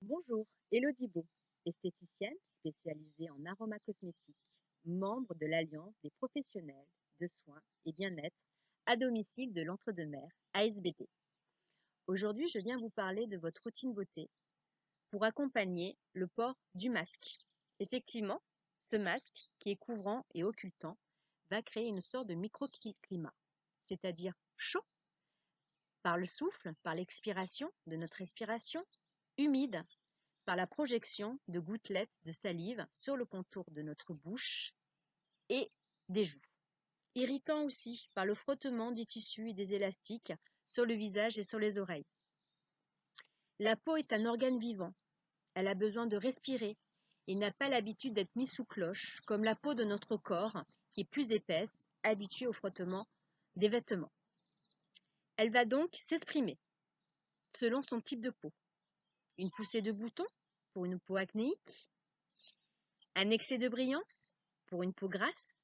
Bonjour, Elodie Beau, esthéticienne spécialisée en aromacosmétiques, membre de l'Alliance des professionnels de soins et bien-être à domicile de l'Entre-deux-Mers, ASBD. Aujourd'hui, je viens vous parler de votre routine beauté pour accompagner le port du masque. Effectivement, ce masque, qui est couvrant et occultant, va créer une sorte de microclimat, c'est-à-dire chaud par le souffle, par l'expiration de notre respiration, humide par la projection de gouttelettes de salive sur le contour de notre bouche et des joues. Irritant aussi par le frottement des tissus et des élastiques sur le visage et sur les oreilles. La peau est un organe vivant. Elle a besoin de respirer et n'a pas l'habitude d'être mise sous cloche, comme la peau de notre corps, qui est plus épaisse, habituée au frottement des vêtements. Elle va donc s'exprimer selon son type de peau. Une poussée de boutons pour une peau acnéique, un excès de brillance pour une peau grasse,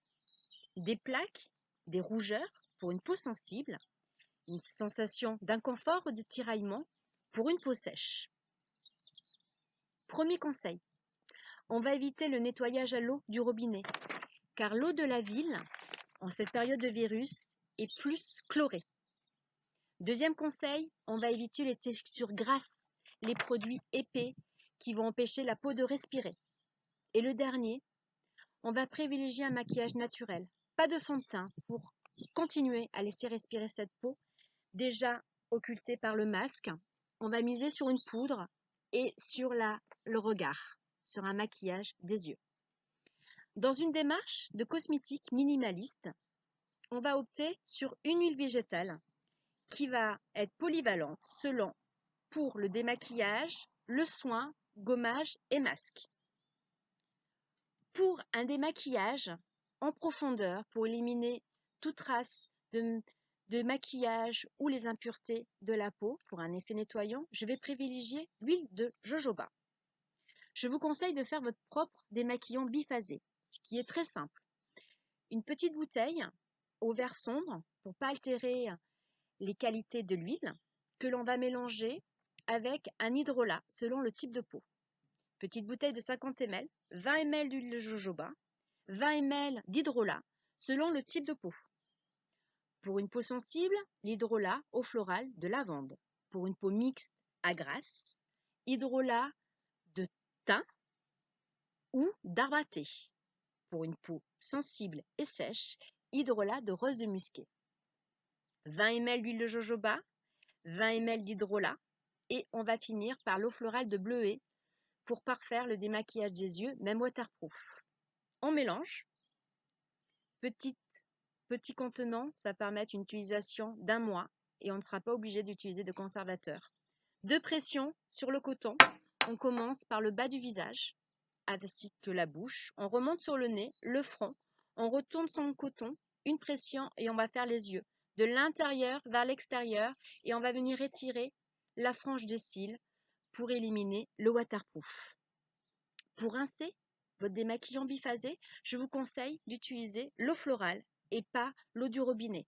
des plaques, des rougeurs pour une peau sensible, une sensation d'inconfort ou de tiraillement pour une peau sèche. Premier conseil, on va éviter le nettoyage à l'eau du robinet, car l'eau de la ville, en cette période de virus, est plus chlorée. Deuxième conseil, on va éviter les textures grasses, les produits épais qui vont empêcher la peau de respirer. Et le dernier, on va privilégier un maquillage naturel, pas de fond de teint pour continuer à laisser respirer cette peau déjà occultée par le masque. On va miser sur une poudre et sur le regard, sur un maquillage des yeux. Dans une démarche de cosmétique minimaliste, on va opter sur une huile végétale qui va être polyvalente selon pour le démaquillage, le soin, gommage et masque. Pour un démaquillage en profondeur, pour éliminer toute trace de maquillage ou les impuretés de la peau, pour un effet nettoyant, je vais privilégier l'huile de jojoba. Je vous conseille de faire votre propre démaquillant biphasé, ce qui est très simple. Une petite bouteille au verre sombre pour ne pas altérer les qualités de l'huile que l'on va mélanger avec un hydrolat selon le type de peau. Petite bouteille de 50 ml, 20 ml d'huile de jojoba, 20 ml d'hydrolat selon le type de peau. Pour une peau sensible, l'hydrolat eau florale de lavande. Pour une peau mixte à grasse, hydrolat de thym ou d'arbre à thé. Pour une peau sensible et sèche, hydrolat de rose de musqué. 20 ml d'huile de jojoba, 20 ml d'hydrolat et on va finir par l'eau florale de bleuet pour parfaire le démaquillage des yeux, même waterproof. On mélange. Petit contenant, ça va permettre une utilisation d'1 mois et on ne sera pas obligé d'utiliser de conservateur. De pression sur le coton, on commence par le bas du visage, ainsi que la bouche. On remonte sur le nez, le front, on retourne son coton, une pression et on va faire les yeux. De l'intérieur vers l'extérieur et on va venir étirer la frange des cils pour éliminer le waterproof. Pour rincer votre démaquillant biphasé, je vous conseille d'utiliser l'eau florale et pas l'eau du robinet.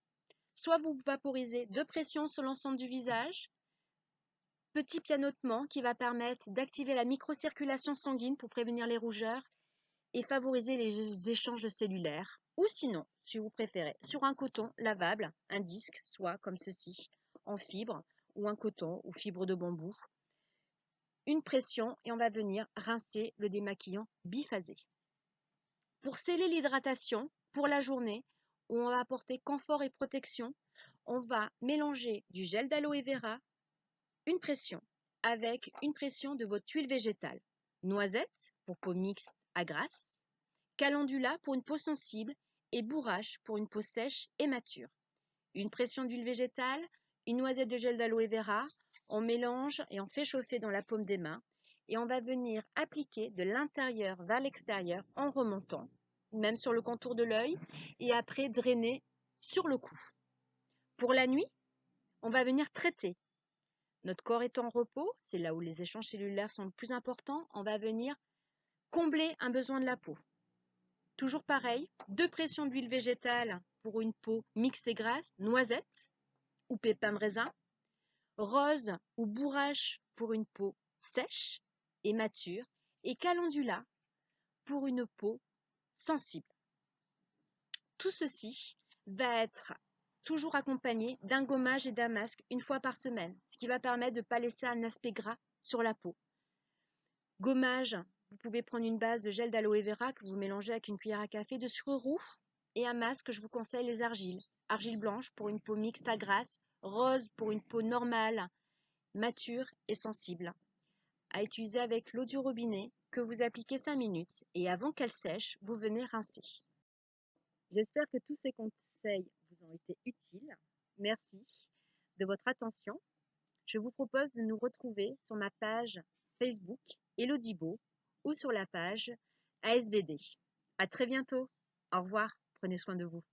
Soit vous vaporisez de pression sur l'ensemble du visage, petit pianotement qui va permettre d'activer la microcirculation sanguine pour prévenir les rougeurs et favoriser les échanges cellulaires. Ou sinon, si vous préférez, sur un coton lavable, un disque, soit comme ceci, en fibre, ou un coton ou fibre de bambou. Une pression et on va venir rincer le démaquillant biphasé. Pour sceller l'hydratation pour la journée, où on va apporter confort et protection, on va mélanger du gel d'aloe vera, une pression, avec une pression de votre huile végétale. Noisette pour peau mixte à grasse, calendula pour une peau sensible et bourrache pour une peau sèche et mature. Une pression d'huile végétale, une noisette de gel d'aloe vera, on mélange et on fait chauffer dans la paume des mains et on va venir appliquer de l'intérieur vers l'extérieur en remontant, même sur le contour de l'œil et après drainer sur le cou. Pour la nuit, on va venir traiter. Notre corps est en repos, c'est là où les échanges cellulaires sont le plus importants, on va venir combler un besoin de la peau. Toujours pareil, 2 pressions d'huile végétale pour une peau mixte et grasse, noisette ou pépins de raisin, rose ou bourrache pour une peau sèche et mature et calendula pour une peau sensible. Tout ceci va être toujours accompagné d'un gommage et d'un masque une fois par semaine, ce qui va permettre de ne pas laisser un aspect gras sur la peau. Gommage, vous pouvez prendre une base de gel d'aloe vera que vous mélangez avec une cuillère à café de sucre roux et un masque, je vous conseille les argiles. Argile blanche pour une peau mixte à grasse, rose pour une peau normale, mature et sensible. À utiliser avec l'eau du robinet que vous appliquez 5 minutes et avant qu'elle sèche, vous venez rincer. J'espère que tous ces conseils vous ont été utiles. Merci de votre attention. Je vous propose de nous retrouver sur ma page Facebook Elodibo ou sur la page ASBD. À très bientôt. Au revoir. Prenez soin de vous.